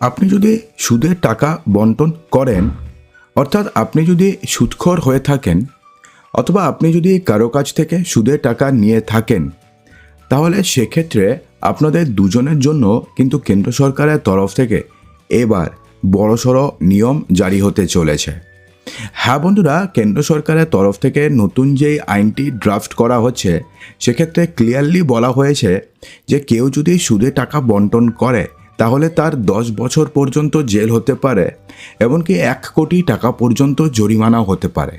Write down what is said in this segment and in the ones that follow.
আপনি যদি সুদের টাকা বন্টন করেন, অর্থাৎ আপনি যদি সুদখোর হয়ে থাকেন অথবা আপনি যদি কারো কাছ থেকে সুদের টাকা নিয়ে থাকেন, তাহলে সেক্ষেত্রে আপনাদের দুজনের জন্য কিন্তু কেন্দ্র সরকারের তরফ থেকে এবার বড়সড় নিয়ম জারি হতে চলেছে। হ্যাঁ বন্ধুরা, কেন্দ্র সরকারের তরফ থেকে নতুন যেই আইনটি ড্রাফট করা হচ্ছে, সেক্ষেত্রে ক্লিয়ারলি বলা হয়েছে যে কেউ যদি সুদে টাকা বন্টন করে তাহলে তার 10 বছর পর্যন্ত জেল হতে পারে, এমনকি 1 কোটি টাকা পর্যন্ত জরিমানাও হতে পারে।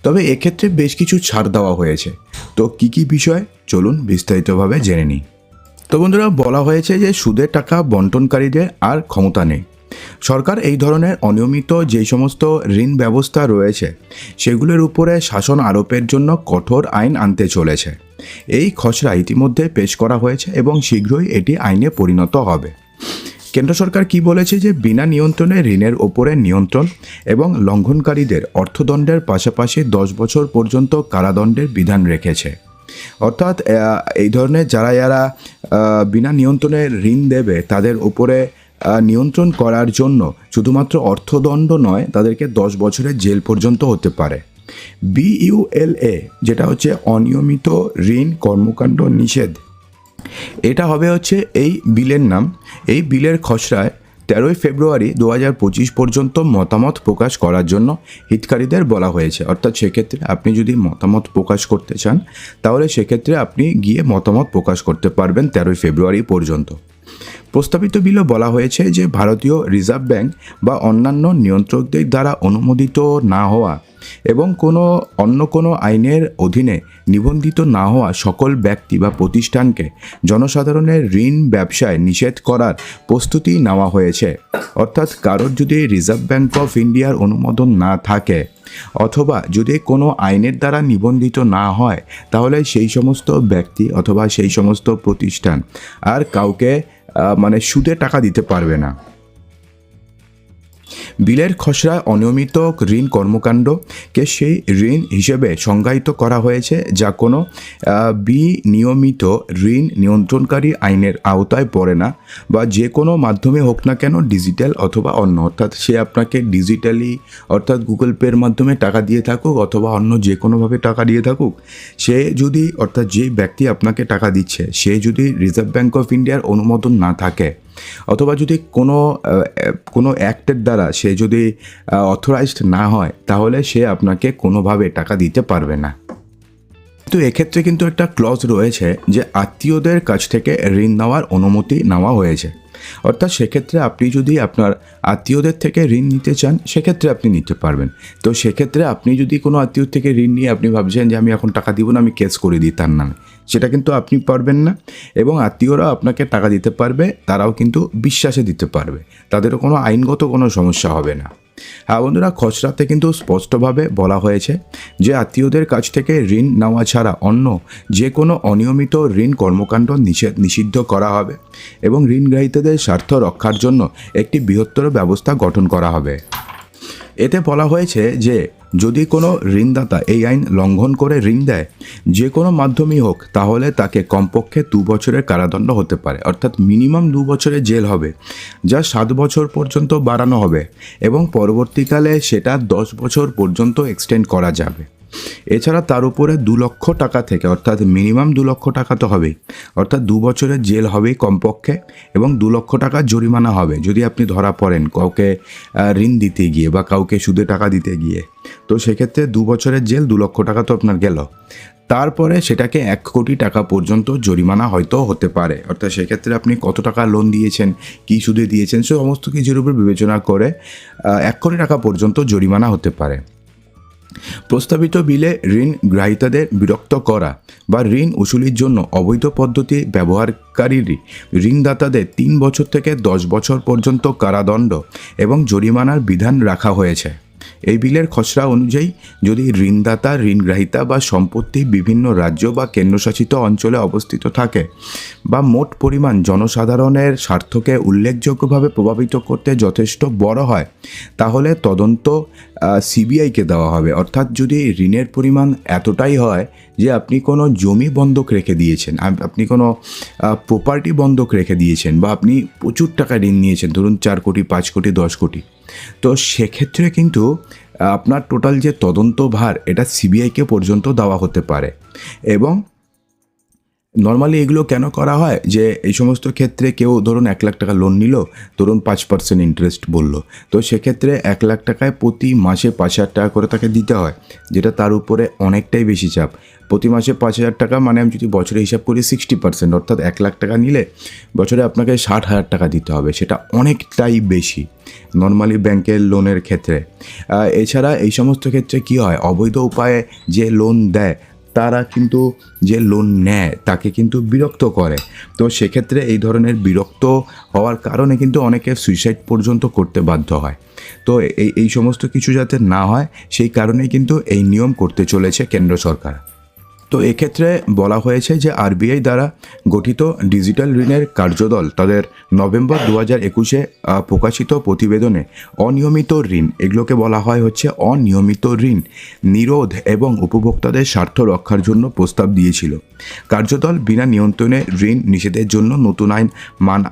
তবে এক্ষেত্রে বেশ কিছু ছাড় দেওয়া হয়েছে। তো কী কী বিষয়, চলুন বিস্তারিতভাবে জেনে নিই। তো বন্ধুরা, বলা হয়েছে যে সুদের টাকা বন্টনকারীদের আর ক্ষমতা নেই। সরকার এই ধরনের অনিয়মিত যেই সমস্ত ঋণ ব্যবস্থা রয়েছে সেগুলোর উপরে শাসন আরোপের জন্য কঠোর আইন আনতে চলেছে। এই খসড়া ইতিমধ্যে পেশ করা হয়েছে এবং শীঘ্রই এটি আইনে পরিণত হবে। কেন্দ্র সরকার কি বলেছে যে বিনা নিয়ন্ত্রণে ঋণের ওপরে নিয়ন্ত্রণ এবং লঙ্ঘনকারীদের অর্থদণ্ডের পাশাপাশি 10 বছর পর্যন্ত কারাদণ্ডের বিধান রেখেছে। অর্থাৎ এই ধরনের যারা বিনা নিয়ন্ত্রণে ঋণ দেবে তাদের উপরে নিয়ন্ত্রণ করার জন্য শুধুমাত্র অর্থদণ্ড নয়, তাদেরকে 10 বছরের জেল পর্যন্ত হতে পারে। BULA, যেটা হচ্ছে অনিয়মিত ঋণ কর্মকাণ্ড নিষেধ, এটা হবে হচ্ছে এই বিলের নাম। এই বিলের খসড়ায় 13 ফেব্রুয়ারি 2025 পর্যন্ত মতামত প্রকাশ করার জন্য হিতকারীদের বলা হয়েছে। অর্থাৎ সেক্ষেত্রে আপনি যদি মতামত প্রকাশ করতে চান তাহলে সেক্ষেত্রে আপনি গিয়ে মতামত প্রকাশ করতে পারবেন 13 ফেব্রুয়ারি পর্যন্ত। প্রস্তাবিত বিলে বলা হয়েছে যে ভারতীয় রিজার্ভ ব্যাংক বা অন্যান্য নিয়ন্ত্রকদের দ্বারা অনুমোদিত না হওয়া এবং অন্য কোনো আইনের অধীনে নিবন্ধিত না হওয়া সকল ব্যক্তি বা প্রতিষ্ঠানকে জনসাধারণের ঋণ ব্যবসায় নিষেধ করার প্রস্তুতি নেওয়া হয়েছে। অর্থাৎ কারোর যদি রিজার্ভ ব্যাংক অফ ইন্ডিয়ার অনুমোদন না থাকে অথবা যদি কোনো আইনের দ্বারা নিবন্ধিত না হয়, তাহলে সেই সমস্ত ব্যক্তি অথবা সেই সমস্ত প্রতিষ্ঠান আর কাউকে সুদে টাকা দিতে পারবে না। বিলের খসড়ায় অনিয়মিত ঋণ কর্মকাণ্ডকে সেই ঋণ হিসেবে সংজ্ঞায়িত করা হয়েছে যা কোনো বিনিয়মিত ঋণ নিয়ন্ত্রণকারী আইনের আওতায় পড়ে না, বা যে কোনো মাধ্যমে হোক না কেন, ডিজিটাল অথবা অন্য। অর্থাৎ সে আপনাকে ডিজিটালি অর্থাৎ গুগল পের মাধ্যমে টাকা দিয়ে থাকুক অথবা অন্য যে কোনোভাবে টাকা দিয়ে থাকুক, সে যদি অর্থাৎ যে ব্যক্তি আপনাকে টাকা দিচ্ছে সে যদি রিজার্ভ ব্যাংক অফ ইন্ডিয়ার অনুমোদন না থাকে অথবা যদি কোনো অ্যাক্টের দ্বারা সে যদি অথরাইজড না হয়, তাহলে সে আপনাকে কোনোভাবে টাকা দিতে পারবে না। তো এক্ষেত্রে কিন্তু একটা ক্লজ রয়েছে যে আত্মীয়দের কাছ থেকে ঋণ নেওয়ার অনুমতি নেওয়া হয়েছে। অর্থাৎ সেক্ষেত্রে আপনি যদি আপনার আত্মীয়দের থেকে ঋণ নিতে চান সেক্ষেত্রে আপনি নিতে পারবেন। তো সেক্ষেত্রে আপনি যদি কোনো আত্মীয় থেকে ঋণ নিয়ে আপনি ভাবছেন যে আমি এখন টাকা দিব না, আমি কেস করে দিই তার নামে, সেটা কিন্তু আপনি পারবেন না। এবং আত্মীয়রা আপনাকে টাকা দিতে পারবে, তারাও কিন্তু বিশ্বাসে দিতে পারবে, তাদেরও কোনো আইনগত কোনো সমস্যা হবে না। হ্যাঁ বন্ধুরা, খসড়াতে কিন্তু স্পষ্টভাবে বলা হয়েছে যে আত্মীয়দের কাছ থেকে ঋণ নেওয়া ছাড়া অন্য যে কোনো অনিয়মিত ঋণ কর্মকাণ্ড নিষিদ্ধ করা হবে এবং ঋণগ্রহীতাদের স্বার্থ রক্ষার জন্য একটি বৃহত্তর ব্যবস্থা গঠন করা হবে। এতে বলা হয়েছে যে যদি কোনো ঋণদাতা এই আইন লঙ্ঘন করে ঋণ দেয়, যে কোনো মাধ্যমেই হোক, তাহলে তাকে কমপক্ষে 2 বছরের কারাদণ্ড হতে পারে। অর্থাৎ মিনিমাম 2 বছরের জেল হবে, যা 7 বছর পর্যন্ত বাড়ানো হবে এবং পরবর্তীকালে সেটা 10 বছর পর্যন্ত এক্সটেন্ড করা যাবে। এছাড়া তার উপরে 2 লক্ষ টাকা থেকে, অর্থাৎ মিনিমাম 2 লক্ষ টাকা তো হবেই, অর্থাৎ 2 বছরের জেল হবে কমপক্ষে এবং 2 লক্ষ টাকা জরিমানা হবে যদি আপনি ধরা পড়েন কাউকে ঋণ দিতে গিয়ে বা কাউকে সুদে টাকা দিতে গিয়ে। তো সেক্ষেত্রে 2 বছরের জেল, 2 লক্ষ টাকা তো আপনার গেল। তারপরে সেটাকে 1 কোটি টাকা পর্যন্ত জরিমানা হয়তো হতে পারে। অর্থাৎ সেক্ষেত্রে আপনি কত টাকা লোন দিয়েছেন, কী সুদে দিয়েছেন, সমস্ত কিছুর উপর বিবেচনা করে 1 কোটি টাকা পর্যন্ত জরিমানা হতে পারে। প্রস্তাবিত বিলে ঋণ গ্রাহীতাদের বিরক্ত করা বা ঋণ উসুলির জন্য অবৈধ পদ্ধতি ব্যবহারকারী ঋণদাতাদের 3 বছর থেকে 10 বছর পর্যন্ত কারাদণ্ড এবং জরিমানার বিধান রাখা হয়েছে। এই বিলের খসড়া অনুযায়ী যদি ঋণদাতা, ঋণগ্রাহীতা বা সম্পত্তি বিভিন্ন রাজ্য বা কেন্দ্রশাসিত অঞ্চলে অবস্থিত থাকে বা মোট পরিমাণ জনসাধারণের স্বার্থকে উল্লেখযোগ্যভাবে প্রভাবিত করতে যথেষ্ট বড় হয়, তাহলে তদন্ত সিবিআইকে দেওয়া হবে। অর্থাৎ যদি ঋণের পরিমাণ এতটাই হয় যে আপনি কোনো জমি বন্ধক রেখে দিয়েছেন, আপনি কোনো প্রপার্টি বন্ধক রেখে দিয়েছেন, বা আপনি প্রচুর টাকা ঋণ নিয়েছেন, ধরুন 4 কোটি, 5 কোটি, 10 কোটি, তো সেক্ষেত্রে কিন্তু আপনার টোটাল যে তদন্ত ভার এটা সিবিআইকে পর্যন্ত দেওয়া হতে পারে। এবং নর্মালি এগুলো কেন করা হয়, যে এই সমস্ত ক্ষেত্রে কেউ ধরুন 1 লাখ টাকা লোন নিল, ধরুন 5% ইন্টারেস্ট বললো, তো সেক্ষেত্রে 1 লাখ টাকায় প্রতি মাসে 5,000 টাকা করে তাকে দিতে হয়, যেটা তার উপরে অনেকটাই বেশি চাপ। প্রতি মাসে 5,000 টাকা মানে আমি যদি বছরে হিসাব করি 60%, অর্থাৎ 1 লাখ টাকা নিলে বছরে আপনাকে 60,000 টাকা দিতে হবে, সেটা অনেকটাই বেশি নর্মালি ব্যাংকের লোনের ক্ষেত্রে। এছাড়া এই সমস্ত ক্ষেত্রে কী হয়, অবৈধ উপায়ে যে লোন দেয় তারা কিন্তু যে লোন নেয় তাকে কিন্তু বিরক্ত করে। তো সেক্ষেত্রে এই ধরনের বিরক্ত হওয়ার কারণে কিন্তু অনেকে সুইসাইড পর্যন্ত করতে বাধ্য হয়। তো এই সমস্ত কিছু যাতে না হয় সেই কারণেই কিন্তু এই নিয়ম করতে চলেছে কেন্দ্র সরকার। তো এক্ষেত্রে বলা হয়েছে যে আরবিআই দ্বারা গঠিত ডিজিটাল ঋণের কার্যদল তাদের নভেম্বর 2021-এ প্রকাশিত প্রতিবেদনে অনিয়মিত ঋণ, এগুলোকে বলা হয় হচ্ছে অনিয়মিত ঋণ নিরোধ এবং উপভোক্তাদের স্বার্থ রক্ষার জন্য প্রস্তাব দিয়েছিল। কার্যদল বিনা নিয়ন্ত্রণে ঋণ নিষেধের জন্য নতুন আইন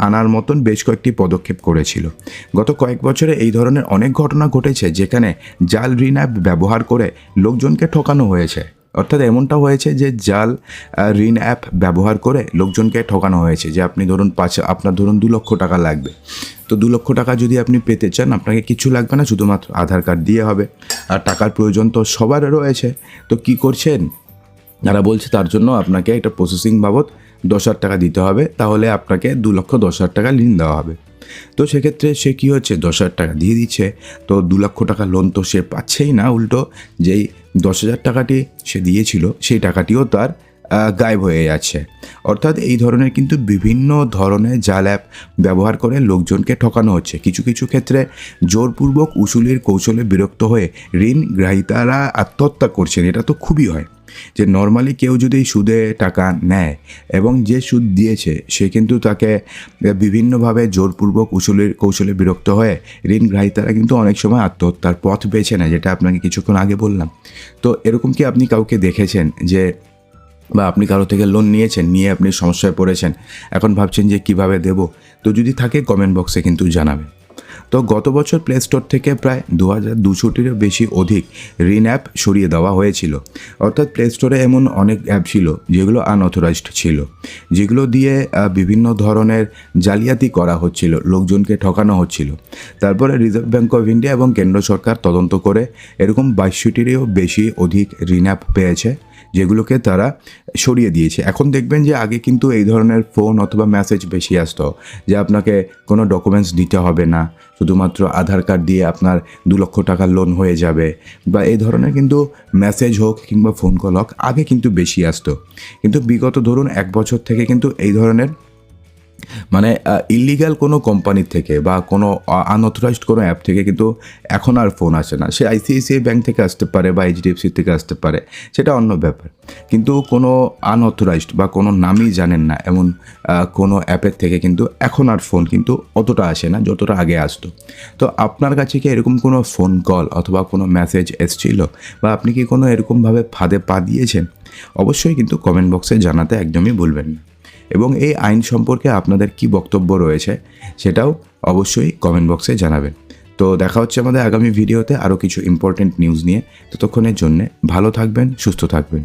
আনার মতন বেশ কয়েকটি পদক্ষেপ করেছিল। গত কয়েক বছরে এই ধরনের অনেক ঘটনা ঘটেছে যেখানে জাল ঋণ অ্যাপ ব্যবহার করে লোকজনকে ঠকানো হয়েছে। অর্থাৎ এমনটা হয়েছে যে জাল ঋণ অ্যাপ ব্যবহার করে লোকজনকে ঠকানো হয়েছে, যে আপনি ধরুন আপনার ধরুন 2 লক্ষ টাকা লাগবে, তো 2 লক্ষ টাকা যদি আপনি পেতে চান আপনাকে কিছু লাগবে না, শুধুমাত্র আধার কার্ড দিয়ে হবে। আর টাকার প্রয়োজন তো সবার রয়েছে, তো কি করছেন, যারা বলছে তার জন্য আপনাকে একটা প্রসেসিং বাবদ 10,000 টাকা দিতে হবে, তাহলে আপনাকে 2,10,000 টাকা ঋণ দেওয়া হবে। তো সেক্ষেত্রে সে কী হচ্ছে, 10,000 টাকা দিয়ে দিচ্ছে, তো 2 লক্ষ টাকা লোন তো সে পাচ্ছেই না, উল্টো যেই 10,000 টাকাটি সে দিয়েছিল সেই টাকাটিও তার গায়েব হয়ে যাচ্ছে। অর্থাৎ এই ধরনের কিন্তু বিভিন্ন ধরনের জাল অ্যাপ ব্যবহার করে লোকজনকে ঠকানো হচ্ছে। কিছু কিছু ক্ষেত্রে জোরপূর্বক উসুলির কৌশলে বিরক্ত হয়ে ঋণ গ্রাহীতারা আত্মহত্যা করছেন। এটা তো খুবই হয় যে নর্মালি কেউ যদি সুদে টাকা নেয় এবং যে সুদ দিয়েছে সে কিন্তু তাকে বিভিন্নভাবে জোরপূর্বক উসুলির কৌশলে বিরক্ত হয়ে ঋণ গ্রাহীতারা কিন্তু অনেক সময় আত্মহত্যার পথ বেছে নেয়, যেটা আপনাকে কিছুক্ষণ আগে বললাম। তো এরকম কি আপনি কাউকে দেখেছেন যে, বা আপনি কারো থেকে লোন নিয়েছেন, নিয়ে আপনি সমস্যায় পড়েছেন, এখন ভাবছেন যে কিভাবে দেব? তো যদি থাকে কমেন্ট বক্সে কিন্তু জানাবেন। তো গত বছর প্লে স্টোর থেকে প্রায় 2,200টিরও বেশি অধিক ঋণ অ্যাপ সরিয়ে দেওয়া হয়েছিল। অর্থাৎ প্লে স্টোরে এমন অনেক অ্যাপ ছিল যেগুলো আনঅথরাইজড ছিল, যেগুলো দিয়ে বিভিন্ন ধরনের জালিয়াতি করা হচ্ছিল, লোকজনকে ঠকানো হচ্ছিল। তারপরে রিজার্ভ ব্যাঙ্ক অফ ইন্ডিয়া এবং কেন্দ্র সরকার তদন্ত করে এরকম 2200টিরও বেশি অধিক ঋণ অ্যাপ পেয়েছে, যেগুলোকে তারা সরিয়ে দিয়েছে। এখন দেখবেন যে আগে কিন্তু এই ধরনের ফোন অথবা মেসেজ বেশি আসতো, যে আপনাকে কোনো ডকুমেন্টস দিতে হবে না, শুধুমাত্র আধার কার্ড দিয়ে আপনার 2 লক্ষ টাকার লোন হয়ে যাবে, বা এই ধরনের কিন্তু মেসেজ হোক কিংবা ফোন কল হোক আগে কিন্তু বেশি আসতো। কিন্তু বিগত ধরুন 1 বছর থেকে কিন্তু এই ধরনের মানে ইলিগাল কোনো কোম্পানির থেকে বা কোনো আনঅথরাইজড কোনো অ্যাপ থেকে কিন্তু এখন আর ফোন আসে না। সে আইসিআইসিআই ব্যাঙ্ক থেকে আসতে পারে বা এইচডিএফসি থেকে আসতে পারে, সেটা অন্য ব্যাপার। কিন্তু কোনো আনঅথরাইজড বা কোনো নামই জানেন না এমন কোনো অ্যাপের থেকে কিন্তু এখন আর ফোন কিন্তু অতটা আসে না যতটা আগে আসতো। তো আপনার কাছে কি এরকম কোনো ফোন কল অথবা কোনো মেসেজ এসেছিল, বা আপনি কি কোনো এরকমভাবে ফাঁদে পা দিয়েছেন? অবশ্যই কিন্তু কমেন্ট বক্সে জানাতে একদমই ভুলবেন না। এবং এই আইন সম্পর্কে আপনাদের কি বক্তব্য রয়েছে সেটাও অবশ্যই কমেন্ট বক্সে জানাবেন। তো দেখা হচ্ছে আমাদের আগামী ভিডিওতে আরও কিছু ইম্পর্টেন্ট নিউজ নিয়ে। ততক্ষণের জন্যে ভালো থাকবেন, সুস্থ থাকবেন।